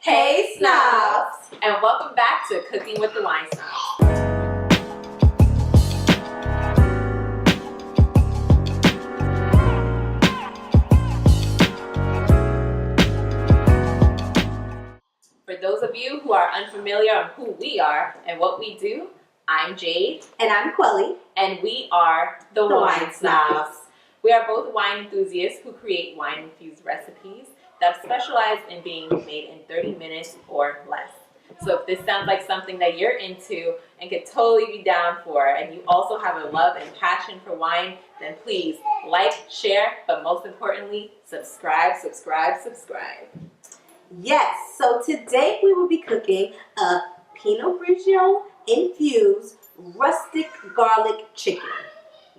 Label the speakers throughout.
Speaker 1: Hey Snobs! And welcome back to Cooking with the Wine Snobs. For those of you who are unfamiliar on who we are and what we do, I'm Jade.
Speaker 2: And I'm Quelly.
Speaker 1: And we are the Wine Snobs. We are both wine enthusiasts who create wine-infused recipes that specialize in being made in 30 minutes or less. So if this sounds like something that you're into and could totally be down for, and you also have a love and passion for wine, then please like, share, but most importantly, subscribe.
Speaker 2: Yes, so today we will be cooking a Pinot Grigio infused rustic garlic chicken.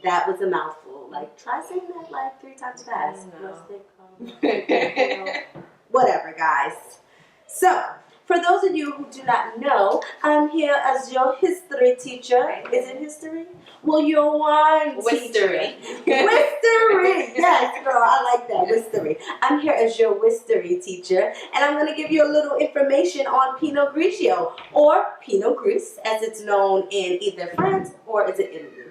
Speaker 2: That was a mouthful. Like, try saying that like 3 times fast. Rustic garlic. Whatever, guys. So, for those of you who do not know, I'm here as your history teacher. Is it history? Well, your wine teacher. Wistery. Yes, girl, I like that. Wistery. I'm here as your wistery teacher, and I'm going to give you a little information on Pinot Grigio, or Pinot Gris, as it's known in either France or is it Italy.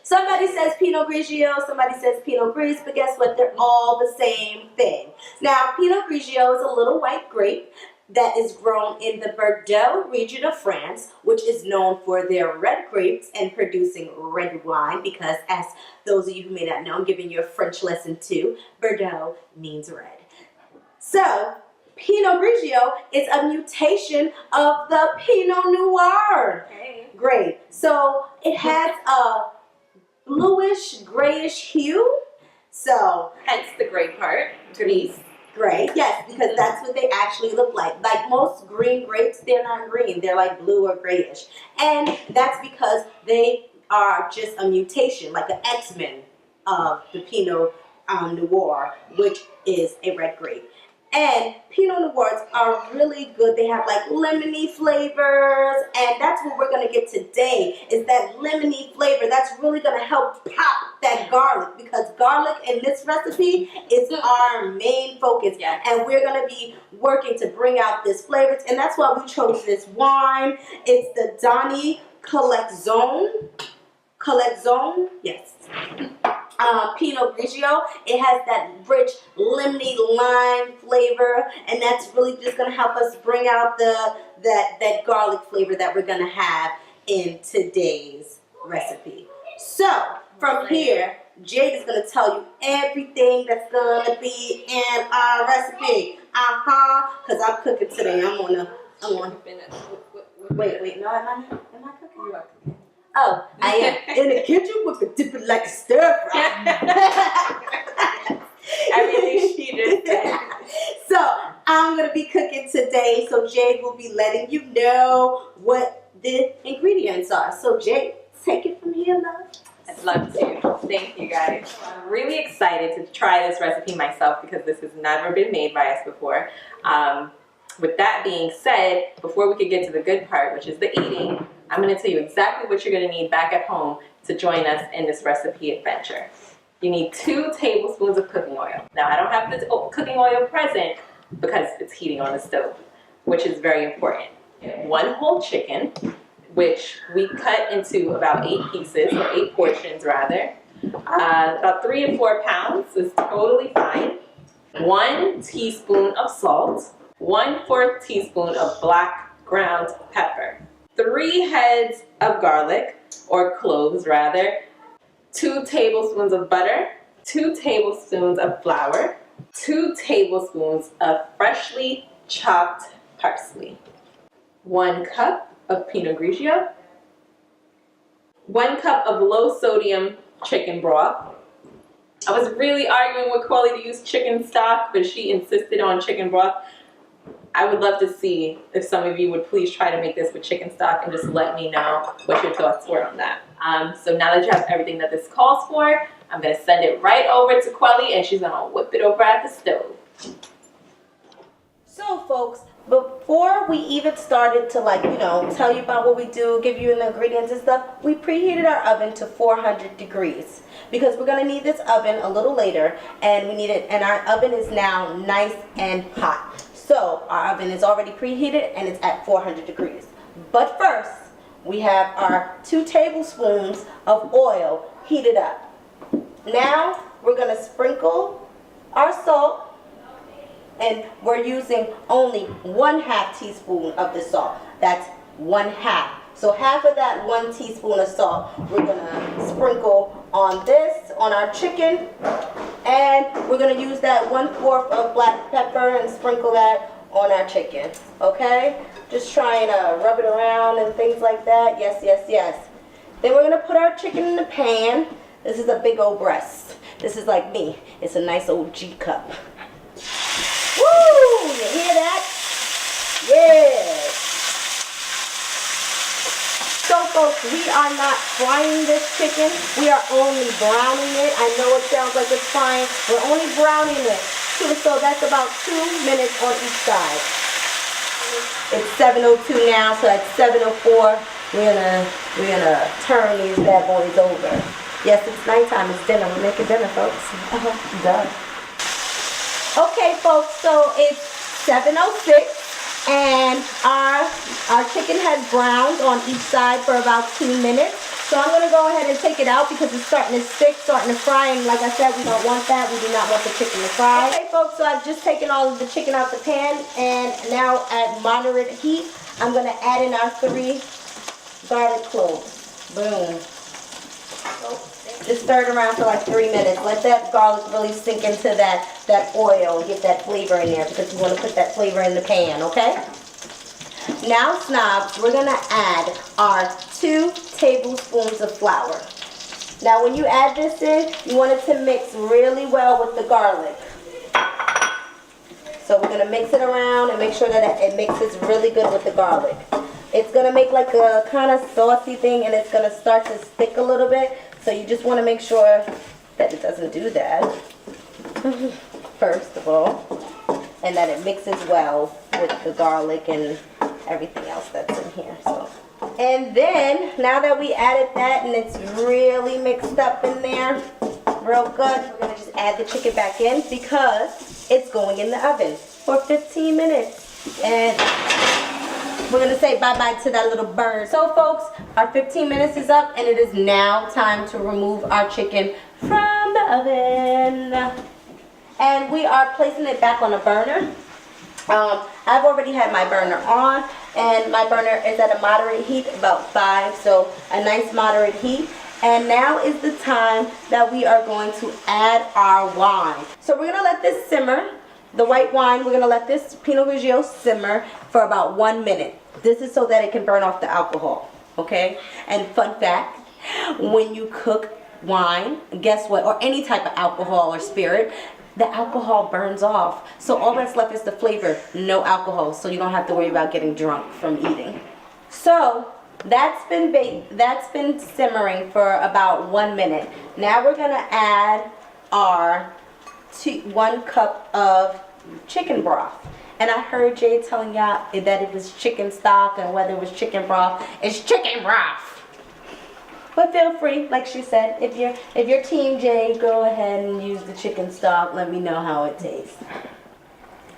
Speaker 2: Somebody says Pinot Grigio, somebody says Pinot Gris, but guess what? They're all the same thing. Now, Pinot Grigio is a little white grape that is grown in the Bordeaux region of France, which is known for their red grapes and producing red wine, because as those of you who may not know, I'm giving you a French lesson too, Bordeaux means red. So, Pinot Grigio is a mutation of the Pinot Noir.
Speaker 1: Okay.
Speaker 2: Great. So, it has a bluish, grayish hue. So,
Speaker 1: hence the gray part, gris.
Speaker 2: Gray, yes, because that's what they actually look like. Like most green grapes, they're not green. They're like blue or grayish. And that's because they are just a mutation, like an X-Men of the Pinot Noir, which is a red grape. And Pinot Noirs are really good. They have like lemony flavors, and that's what we're going to get today, is that lemony flavor. That's really going to help pop that garlic, because garlic in this recipe is our main focus.
Speaker 1: Yeah.
Speaker 2: And we're going to be working to bring out this flavor, and that's why we chose this wine. It's the Donny Colleczone. Yes. Pinot Grigio. It has that rich lemony lime flavor, and that's really just going to help us bring out that garlic flavor that we're going to have in today's recipe. So from here, Jade is going to tell you everything that's going to be in our recipe. Because I'm cooking today. I'm on. Wait. No, am I cooking?
Speaker 1: You are cooking.
Speaker 2: Oh, I am in the kitchen with a dipper like a stir fry.
Speaker 1: Everything she just said.
Speaker 2: So I'm going to be cooking today. So Jade will be letting you know what the ingredients are. So Jade, take it from here, love.
Speaker 1: I'd love to. Thank you, guys. I'm really excited to try this recipe myself, because this has never been made by us before. With that being said, before we could get to the good part, which is the eating, I'm going to tell you exactly what you're going to need back at home to join us in this recipe adventure. You need 2 tablespoons of cooking oil. Now, I don't have this cooking oil present because it's heating on the stove, which is very important. 1 whole chicken, which we cut into about 8 pieces, or 8 portions rather. About 3 or 4 pounds is totally fine. 1 teaspoon of salt. 1/4 teaspoon of black ground pepper. 3 heads of garlic, or cloves rather. 2 tablespoons of butter. 2 tablespoons of flour. 2 tablespoons of freshly chopped parsley. 1 cup of Pinot Grigio. 1 cup of low sodium chicken broth. I was really arguing with Quelly to use chicken stock, but she insisted on chicken broth. I would love to see if some of you would please try to make this with chicken stock, and just let me know what your thoughts were on that. So now that you have everything that this calls for, I'm going to send it right over to Quelly, and she's going to whip it over at the stove.
Speaker 2: So folks, before we even started to tell you about what we do, give you the ingredients and stuff, we preheated our oven to 400 degrees. Because we're going to need this oven a little later, and we need it, and our oven is now nice and hot. So our oven is already preheated and it's at 400 degrees. But first, we have our 2 tablespoons of oil heated up. Now we're going to sprinkle our salt, and we're using only 1/2 teaspoon of the salt. That's 1/2. So half of that 1 teaspoon of salt we're going to sprinkle on this, on our chicken. And we're going to use that 1/4 of black pepper and sprinkle that on our chicken. Okay? Just trying to rub it around and things like that. Yes, yes, yes. Then we're going to put our chicken in the pan. This is a big old breast. This is like me. It's a nice old G cup. Woo! You hear that? Yes. So folks, we are not frying this chicken. We are only browning it. I know it sounds like it's frying. We're only browning it. So that's about 2 minutes on each side. It's 7:02 now, so at 7:04, we're gonna turn these bad boys over. Yes, it's nighttime. It's dinner. We're making dinner, folks. Duh. Okay, folks. So it's 7:06. And our chicken has browned on each side for about 2 minutes. So I'm going to go ahead and take it out because it's starting to stick, starting to fry. And like I said, we don't want that. We do not want the chicken to fry. Okay, folks, so I've just taken all of the chicken out the pan. And now at moderate heat, I'm going to add in our 3 garlic cloves. Boom. Just stir it around for like 3 minutes. Let that garlic really sink into that oil and get that flavor in there because we want to put that flavor in the pan, okay? Now, Snobs, we're going to add our 2 tablespoons of flour. Now, when you add this in, you want it to mix really well with the garlic. So we're going to mix it around and make sure that it mixes really good with the garlic. It's going to make like a kind of saucy thing and it's going to start to stick a little bit. So you just want to make sure that it doesn't do that, first of all, and that it mixes well with the garlic and everything else that's in here. So, and then, now that we added that and it's really mixed up in there, real good, we're going to just add the chicken back in because it's going in the oven for 15 minutes. And we're going to say bye-bye to that little bird. So, folks, our 15 minutes is up, and it is now time to remove our chicken from the oven. And we are placing it back on a burner. I've already had my burner on, and my burner is at a moderate heat, about 5, so a nice moderate heat. And now is the time that we are going to add our wine. So we're going to let this simmer. The white wine, we're going to let this Pinot Grigio simmer for about 1 minute. This is so that it can burn off the alcohol, okay? And fun fact, when you cook wine, guess what? Or any type of alcohol or spirit, the alcohol burns off. So all that's left is the flavor, no alcohol. So you don't have to worry about getting drunk from eating. So that's been simmering for about 1 minute. Now we're going to add our 1 cup of chicken broth. And I heard Jay telling y'all that it was chicken stock and whether it was chicken broth. It's chicken broth. But feel free, like she said, if you're Team Jay, go ahead and use the chicken stock. Let me know how it tastes.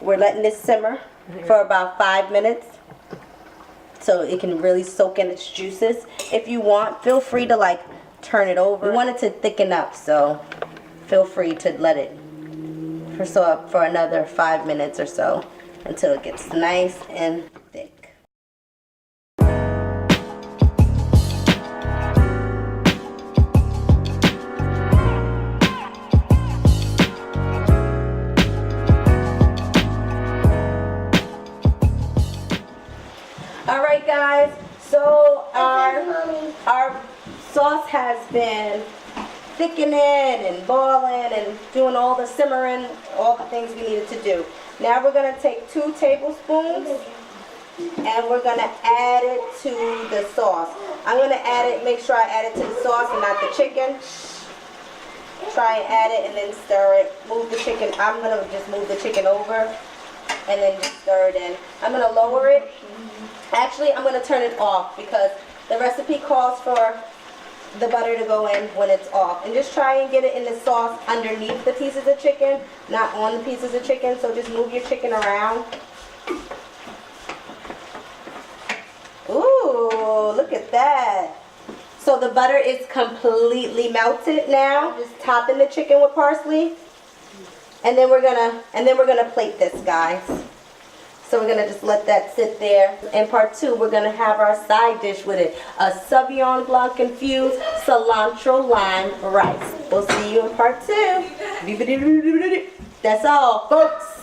Speaker 2: We're letting this simmer for about 5 minutes so it can really soak in its juices. If you want, feel free to like turn it over. We want it to thicken up, so feel free to let it for another 5 minutes or so until it gets nice and thick. Alright guys, so our sauce has been thickening and boiling and doing all the simmering, all the things we needed to do. Now we're going to take 2 tablespoons and we're going to add it to the sauce. I'm going to add it, make sure I add it to the sauce and not the chicken. Try and add it and then stir it. Move the chicken. I'm going to just move the chicken over and then just stir it in. I'm going to lower it. Actually, I'm going to turn it off because the recipe calls for the butter to go in when it's off. And just try and get it in the sauce underneath the pieces of chicken, not on the pieces of chicken. So just move your chicken around. Ooh, look at that. So the butter is completely melted now. Just topping the chicken with parsley. And then we're gonna plate this, guys. So we're gonna just let that sit there. In part 2, we're gonna have our side dish with it. A Sauvignon Blanc infused cilantro lime rice. We'll see you in part 2. That's all, folks.